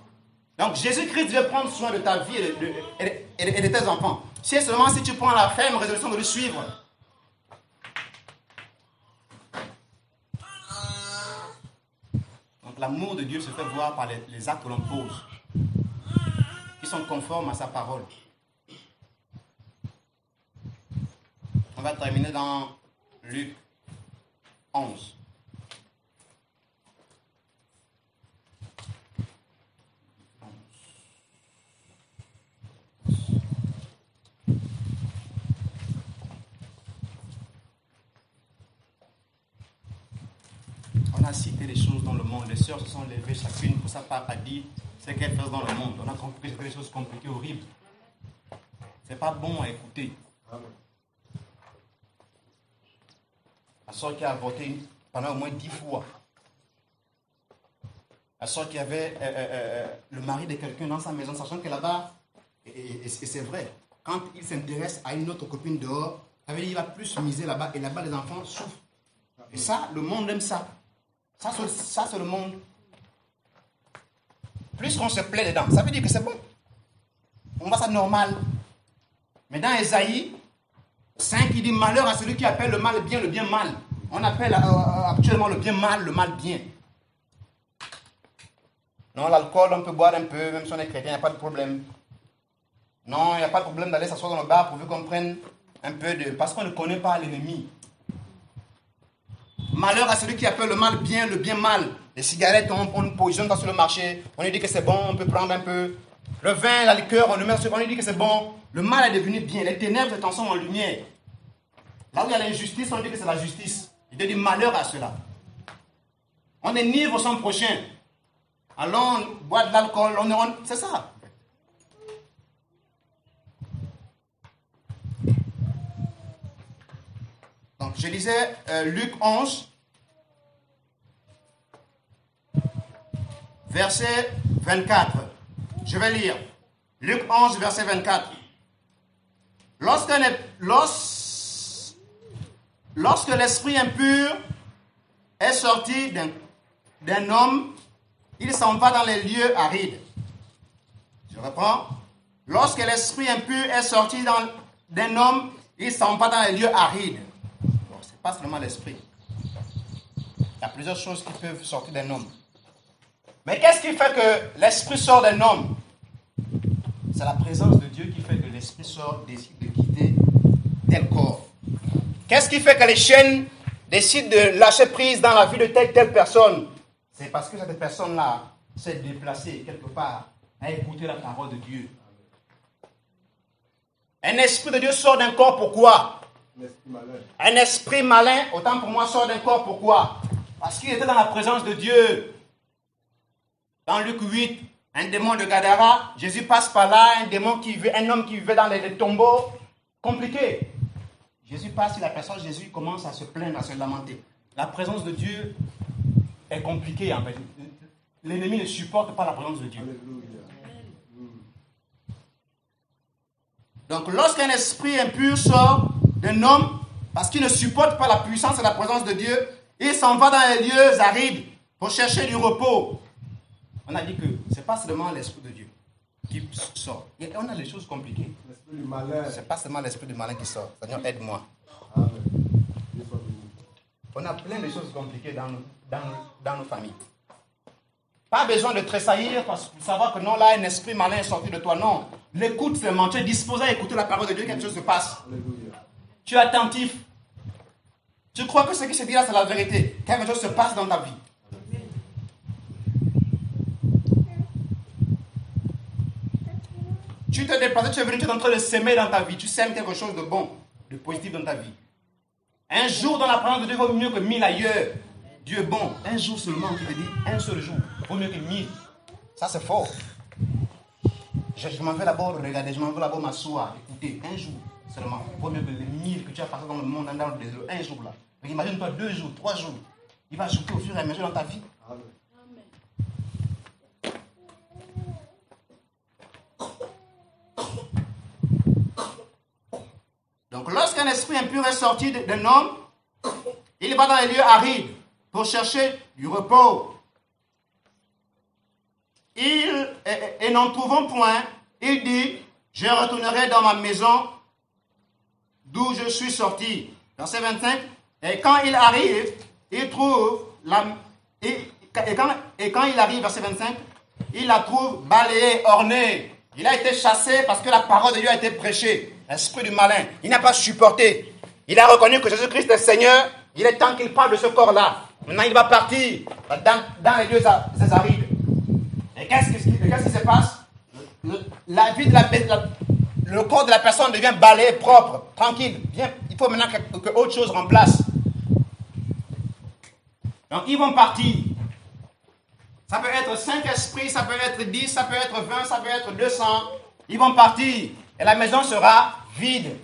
Donc Jésus-Christ veut prendre soin de ta vie et de tes enfants. C'est seulement si tu prends la ferme résolution de le suivre. Donc l'amour de Dieu se fait voir par les actes que l'on pose, qui sont conformes à sa parole. On va terminer dans Luc 11. On a cité les choses dans le monde. Les sœurs se sont levées chacune pour sa part à dire ce qu'elles faisaient dans le monde. On a compris que c'était des choses compliquées, horribles. C'est pas bon à écouter. La sœur qui a avorté pendant au moins 10 fois. La sœur qui avait le mari de quelqu'un dans sa maison, sachant que là-bas, et c'est vrai, quand il s'intéresse à une autre copine dehors, ça veut dire qu'il va plus miser là-bas, et là-bas les enfants souffrent. Et ça, le monde aime ça. Ça, c'est le monde. Plus qu'on se plaît dedans, ça veut dire que c'est bon. On voit ça normal. Mais dans Ésaïe 5, il dit malheur à celui qui appelle le mal bien, le bien mal. On appelle actuellement le bien mal, le mal bien. Non, l'alcool, on peut boire un peu, même si on est chrétien, il n'y a pas de problème. Non, il n'y a pas de problème d'aller s'asseoir dans le bar pourvu qu'on prenne un peu de... Parce qu'on ne connaît pas l'ennemi. Malheur à celui qui appelle le mal bien, le bien mal. Les cigarettes, on positionne sur le marché, on lui dit que c'est bon, on peut prendre un peu. Le vin, la liqueur, on le met sur, on lui dit que c'est bon. Le mal est devenu bien, les ténèbres se transforment en lumière. Là où il y a l'injustice, on dit que c'est la justice. Il te dit malheur à cela. On enivre son prochain. Allons boire de l'alcool, c'est ça. Donc, je disais Luc 11, verset 24. Je vais lire. Luc 11, verset 24. Lorsque l'esprit impur est sorti d'un homme, il s'en va dans les lieux arides. Je reprends. Lorsque l'esprit impur est sorti d'un homme, il s'en va dans les lieux arides. Bon, ce n'est pas seulement l'esprit. Il y a plusieurs choses qui peuvent sortir d'un homme. Mais qu'est-ce qui fait que l'esprit sort d'un homme? C'est la présence de Dieu qui fait que l'esprit décide de quitter tel corps. Qu'est-ce qui fait que les chaînes décident de lâcher prise dans la vie de telle personne? C'est parce que cette personne-là s'est déplacée quelque part à écouter la parole de Dieu. Un esprit de Dieu sort d'un corps, pourquoi? Un esprit malin, autant pour moi, sort d'un corps, pourquoi? Parce qu'il était dans la présence de Dieu. Dans Luc 8, un démon de Gadara, Jésus passe par là, un homme qui vivait dans les tombeaux, compliqué. Jésus passe sur la personne, Jésus commence à se plaindre, à se lamenter. La présence de Dieu est compliquée en fait. L'ennemi ne supporte pas la présence de Dieu. Donc lorsqu'un esprit impur sort d'un homme, parce qu'il ne supporte pas la puissance et la présence de Dieu, il s'en va dans les lieux arides pour chercher du repos. On a dit que ce n'est pas seulement l'esprit de Dieu qui sort. Et on a les choses compliquées. Ce n'est pas seulement l'esprit du malin qui sort. Seigneur, aide-moi. On a plein de choses compliquées dans nos familles. Pas besoin de tressaillir pour savoir que non, là, un esprit malin est sorti de toi. Non. L'écoute seulement. Tu es disposé à écouter la parole de Dieu, quelque chose se passe. Alléluia. Tu es attentif. Tu crois que ce qui se dit là, c'est la vérité. Quelque chose se passe dans ta vie. Tu te déplaces, tu es venu, tu es en train de s'aimer dans ta vie. Tu sèmes quelque chose de bon, de positif dans ta vie. Un jour dans la présence de Dieu vaut mieux que 1000 ailleurs. Dieu est bon. Un jour seulement, tu te dis, un seul jour, vaut mieux que 1000. Ça, c'est fort. Je m'en vais d'abord regarder, je m'en vais d'abord m'asseoir, écouter. Un jour seulement, vaut mieux que les 1000 que tu as passé dans le monde, dans le désert. Un jour là. Mais imagine-toi 2 jours, 3 jours. Il va ajouter au fur et à mesure dans ta vie. Amen. Donc lorsqu'un esprit impur est sorti d'un homme, il va dans les lieux arides pour chercher du repos. Et n'en trouvant point, il dit, je retournerai dans ma maison d'où je suis sorti. Verset 25. Et quand il arrive, il trouve quand il arrive, verset 25, il la trouve balayée, ornée. Il a été chassé parce que la parole de Dieu a été prêchée. L'esprit du malin, il n'a pas supporté. Il a reconnu que Jésus-Christ est Seigneur. Il est temps qu'il parle de ce corps-là. Maintenant, il va partir dans les lieux arides. Et qu'est-ce qui se passe? Le corps de la personne devient balayé, propre, tranquille. Bien, il faut maintenant que autre chose remplace. Donc, ils vont partir. Ça peut être 5 esprits, ça peut être 10, ça peut être 20, ça peut être 200. Ils vont partir. Et la maison sera vide.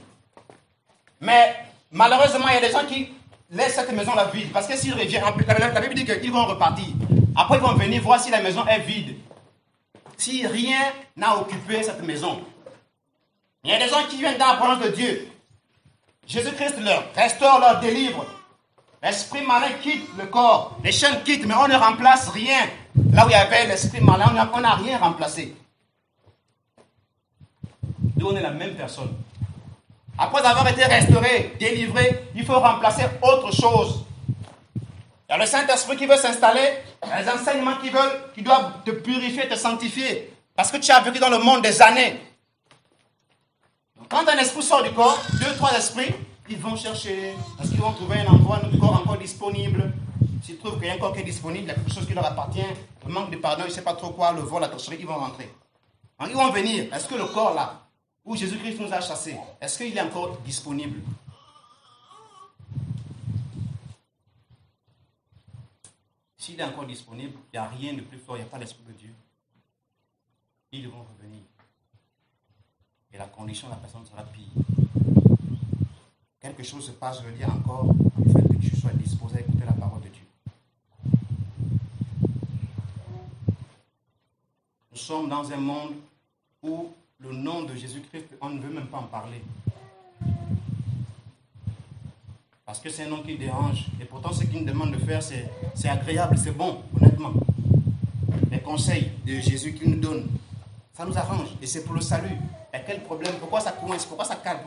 Mais malheureusement, il y a des gens qui laissent cette maison-là vide. Parce que s'ils reviennent, la Bible dit qu'ils vont repartir. Après, ils vont venir voir si la maison est vide. Si rien n'a occupé cette maison. Il y a des gens qui viennent dans la présence de Dieu. Jésus-Christ leur restaure, leur délivre. L'esprit malin quitte le corps. Les chaînes quittent, mais on ne remplace rien. Là où il y avait l'esprit malin, on n'a rien remplacé. Nous, on est la même personne. Après avoir été restauré, délivré, il faut remplacer autre chose. Il y a le Saint-Esprit qui veut s'installer, il y a les enseignements qui doivent te purifier, te sanctifier. Parce que tu as vécu dans le monde des années. Donc, quand un esprit sort du corps, 2, 3 esprits, ils vont chercher, parce qu'ils vont trouver un endroit, notre corps encore disponible. S'ils trouvent qu'il y a un corps qui est disponible, il y a quelque chose qui leur appartient, le manque de pardon, je ne sais pas trop quoi, le vol, la torcherie, ils vont rentrer. Donc ils vont venir. Est-ce que le corps là, où Jésus-Christ nous a chassés, est-ce qu'il est encore disponible? S'il est encore disponible, il n'y a rien de plus fort, il n'y a pas l'Esprit de Dieu. Ils vont revenir. Et la condition de la personne sera pire. Quelque chose se passe, je veux dire encore, il faut que tu sois disposé à écouter la parole de Dieu. Nous sommes dans un monde où le nom de Jésus-Christ, on ne veut même pas en parler. Parce que c'est un nom qui dérange. Et pourtant, ce qu'il nous demande de faire, c'est agréable, c'est bon, honnêtement. Les conseils de Jésus qu'il nous donne, ça nous arrange. Et c'est pour le salut. Et quel problème? Pourquoi ça coince? Pourquoi ça calme?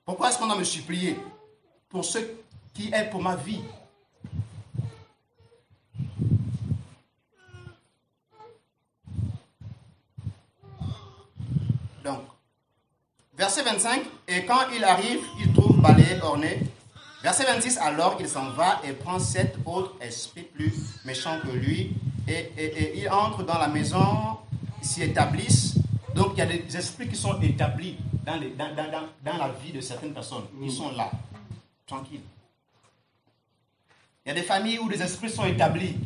Pourquoi est-ce qu'on doit me supplier? Pour ce qui est pour ma vie. Donc, verset 25, et quand il arrive, il trouve balayé, orné. Verset 26, alors il s'en va et prend 7 autres esprits plus méchants que lui, et il entre dans la maison, ils s'y établissent. Donc il y a des esprits qui sont établis dans la vie de certaines personnes. Ils sont là, tranquilles. Il y a des familles où des esprits sont établis.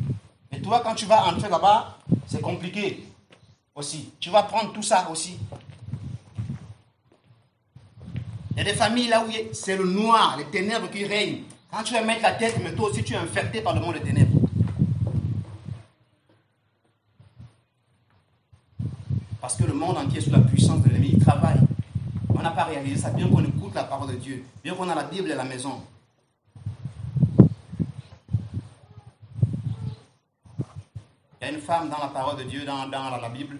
Et toi, quand tu vas entrer là-bas, c'est compliqué aussi. Tu vas prendre tout ça aussi. Il y a des familles là où c'est le noir, les ténèbres qui règnent. Quand tu vas mettre la tête, mais toi aussi tu es infecté par le monde des ténèbres. Parce que le monde entier est sous la puissance de l'ennemi, il travaille. On n'a pas réalisé ça, bien qu'on écoute la parole de Dieu, bien qu'on a la Bible à la maison. Il y a une femme dans la parole de Dieu, dans la Bible.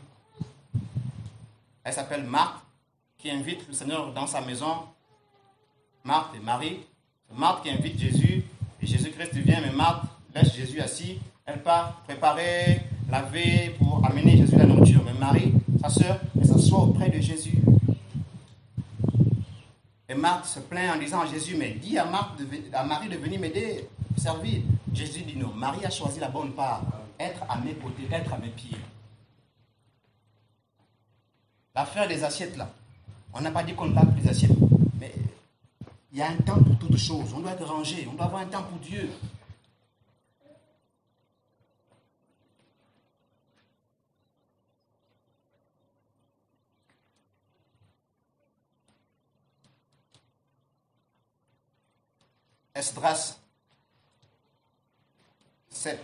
Elle s'appelle Marthe, qui invite le Seigneur dans sa maison. Marthe et Marie. Marthe qui invite Jésus. Et Jésus-Christ vient, mais Marthe laisse Jésus assis. Elle part préparer, laver pour amener Jésus la nourriture. Mais Marie, sa sœur, elle s'assoit auprès de Jésus. Et Marthe se plaint en disant à Jésus, mais dis à Marie de venir m'aider, servir. Jésus dit non, Marie a choisi la bonne part, être à mes côtés, être à mes pieds. L'affaire des assiettes là, on n'a pas dit qu'on lave les assiettes, mais il y a un temps pour toutes choses. On doit être rangé, on doit avoir un temps pour Dieu. Esdras 7.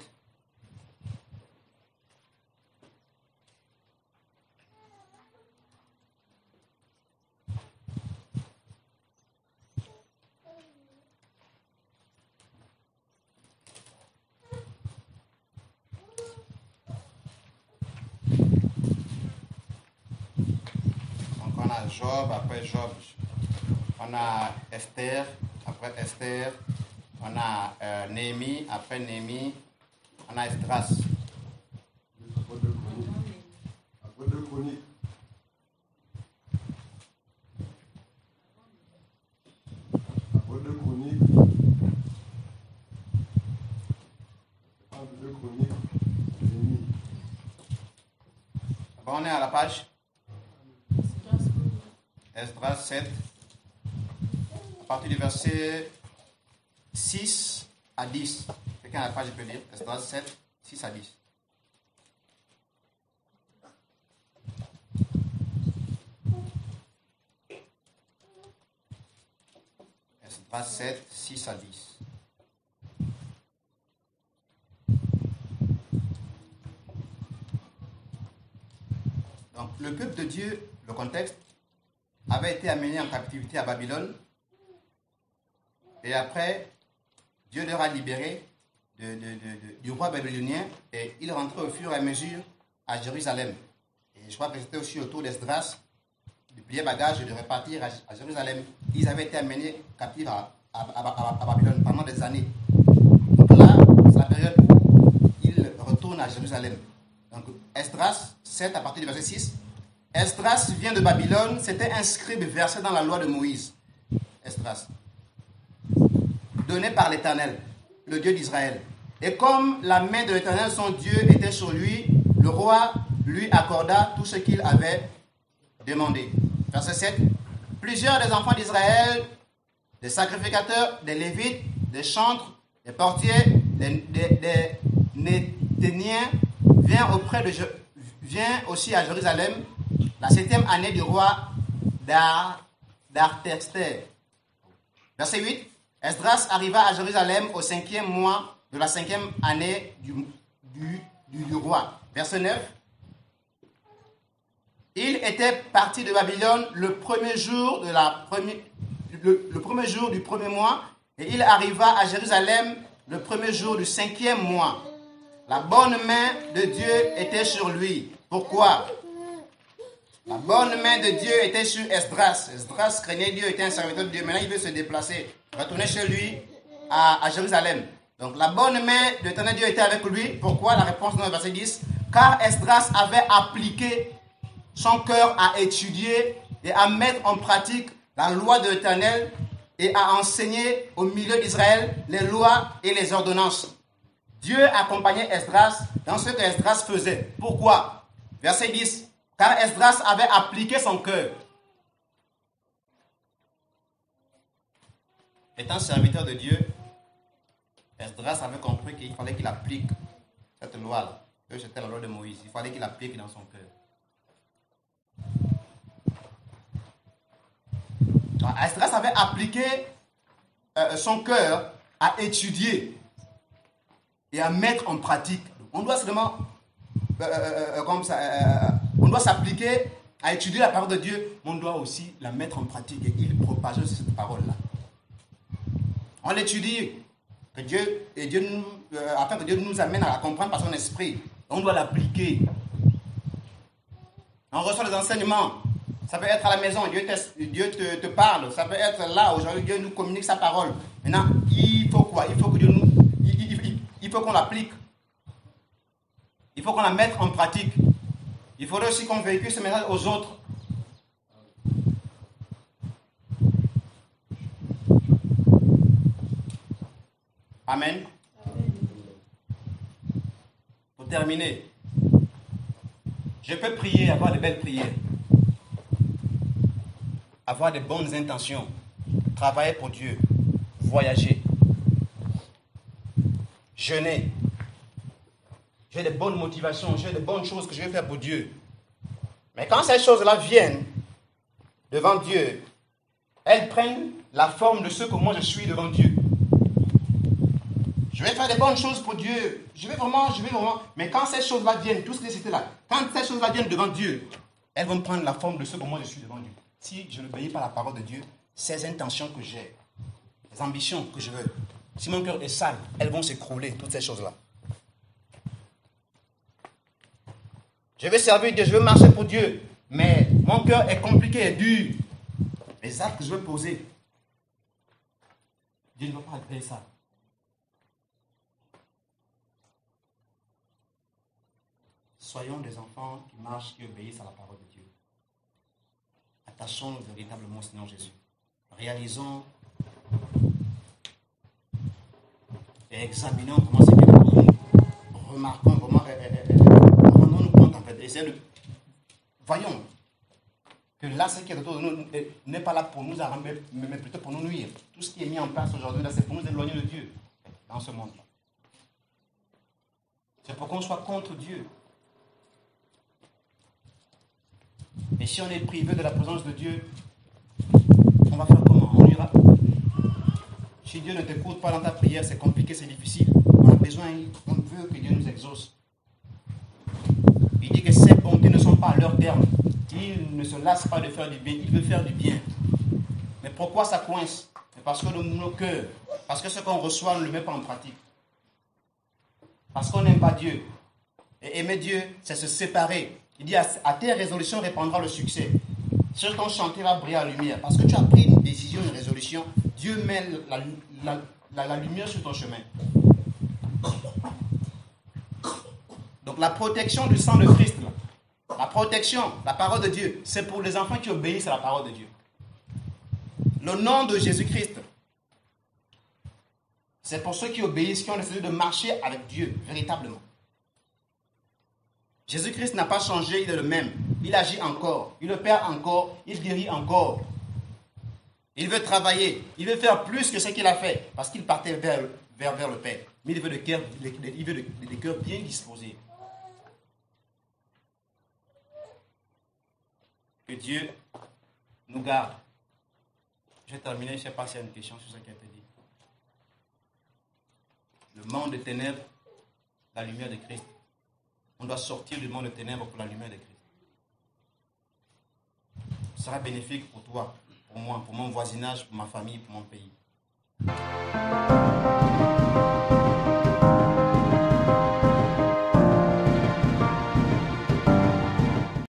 Donc on a Job, après Job. On a Esther, après Esther. On a Néhémie, après Néhémie. On a Esdras. Après 2 Chroniques. Après 2 Chroniques. Après 2 Chroniques. Néhémie. Bon, on est à la page Esdras 7. À partir du verset 6 à 10. Quelqu'un à la page, je peux lire. Esdras 7, 6 à 10. Esdras 7, 6 à 10. Donc, le peuple de Dieu, le contexte, avait été amené en captivité à Babylone. Et après, Dieu leur a libéré du roi babylonien et ils rentraient au fur et à mesure à Jérusalem. Et je crois que c'était aussi au tour d'Esdras de plier bagages et de repartir à Jérusalem. Ils avaient été amenés captifs à Babylone pendant des années. Donc là, c'est la période où ils retournent à Jérusalem. Donc Esdras 7 à partir du verset 6. Esdras vient de Babylone, c'était un scribe versé dans la loi de Moïse. Esdras. Donné par l'Éternel, le Dieu d'Israël. Et comme la main de l'Éternel, son Dieu, était sur lui, le roi lui accorda tout ce qu'il avait demandé. Verset 7. Plusieurs des enfants d'Israël, des sacrificateurs, des lévites, des chantres, des portiers, des Néthéniens, vient aussi à Jérusalem la 7e année du roi d'Artaxerxès. Verset 8. Esdras arriva à Jérusalem au 5e mois de la 5e année du roi. Verset 9. Il était parti de Babylone le premier jour du premier mois et il arriva à Jérusalem le premier jour du 5e mois. La bonne main de Dieu était sur lui. Pourquoi? La bonne main de Dieu était sur Esdras. Esdras craignait Dieu, était un serviteur de Dieu. Maintenant, il veut se déplacer, retourner chez lui à Jérusalem. Donc, la bonne main de l'Éternel Dieu était avec lui. Pourquoi? La réponse dans le verset 10. Car Esdras avait appliqué son cœur à étudier et à mettre en pratique la loi de l'Éternel et à enseigner au milieu d'Israël les lois et les ordonnances. Dieu accompagnait Esdras dans ce que Esdras faisait. Pourquoi? Verset 10. Car Esdras avait appliqué son cœur. Étant serviteur de Dieu, Esdras avait compris qu'il fallait qu'il applique cette loi-là. Que c'était la loi de Moïse. Il fallait qu'il l'applique dans son cœur. Esdras avait appliqué son cœur à étudier et à mettre en pratique. On doit seulement on doit s'appliquer à étudier la parole de Dieu, mais on doit aussi la mettre en pratique et il propage aussi cette parole-là. On l'étudie afin que Dieu nous amène à la comprendre par son esprit. On doit l'appliquer. On reçoit des enseignements. Ça peut être à la maison, Dieu te parle. Ça peut être là, aujourd'hui, Dieu nous communique sa parole. Maintenant, il faut quoi? Il faut que Dieu il faut qu'on l'applique. Il faut qu'on la mette en pratique. Il faudrait aussi qu'on véhicule ce message aux autres. Amen. Pour terminer, je peux prier, avoir de belles prières, avoir de bonnes intentions, travailler pour Dieu, voyager, jeûner. J'ai de bonnes motivations, j'ai de bonnes choses que je vais faire pour Dieu. Mais quand ces choses-là viennent devant Dieu, elles prennent la forme de ce que moi je suis devant Dieu. Je vais faire des bonnes choses pour Dieu. Je vais vraiment. Mais quand ces choses-là viennent, tout ce que j'ai cité là, quand ces choses-là viennent devant Dieu, elles vont prendre la forme de ce que moi je suis devant Dieu. Si je ne n'obéis pas à la parole de Dieu, ces intentions que j'ai, les ambitions que je veux, si mon cœur est sale, elles vont s'écrouler, toutes ces choses-là. Je vais servir Dieu, je veux marcher pour Dieu, mais mon cœur est compliqué et dur. Les actes que je veux poser, Dieu ne va pas agréer ça. Soyons des enfants qui marchent, qui obéissent à la parole de Dieu. Attachons-nous véritablement au Seigneur Jésus. Réalisons et examinons comment c'est qu'il est pour nous. Remarquons comment, rendons-nous compte en fait. Voyons que là, ce qui est autour de nous n'est pas là pour nous arranger, mais plutôt pour nous nuire. Tout ce qui est mis en place aujourd'hui, là, c'est pour nous éloigner de Dieu dans ce monde. C'est pour qu'on soit contre Dieu. Et si on est privé de la présence de Dieu, on va faire comment? On ira. Si Dieu ne t'écoute pas dans ta prière, c'est compliqué, c'est difficile. On a besoin, on veut que Dieu nous exauce. Il dit que ses bontés ne sont pas à leur terme. Il ne se lasse pas de faire du bien, il veut faire du bien. Mais pourquoi ça coince? C'est parce que nos cœurs Parce que ce qu'on reçoit, on ne le met pas en pratique. Parce qu'on n'aime pas Dieu. Et aimer Dieu, c'est se séparer. Il dit, à tes résolutions répondra le succès. Ce ton chantier va briller à la lumière. Parce que tu as pris une décision, une résolution. Dieu met la lumière sur ton chemin. Donc la protection du sang de Christ, la protection, la parole de Dieu, c'est pour les enfants qui obéissent à la parole de Dieu. Le nom de Jésus-Christ, c'est pour ceux qui obéissent, qui ont décidé de marcher avec Dieu, véritablement. Jésus-Christ n'a pas changé, il est le même. Il agit encore, il opère encore, il guérit encore. Il veut travailler, il veut faire plus que ce qu'il a fait, parce qu'il partait vers le Père. Mais il veut des cœurs bien disposés. Que Dieu nous garde. Je vais terminer, je ne sais pas s'il y a une question sur ce qui a été dit. Le monde des ténèbres, la lumière de Christ. On doit sortir du monde des ténèbres pour la lumière de Christ. Ce sera bénéfique pour toi, pour moi, pour mon voisinage, pour ma famille, pour mon pays.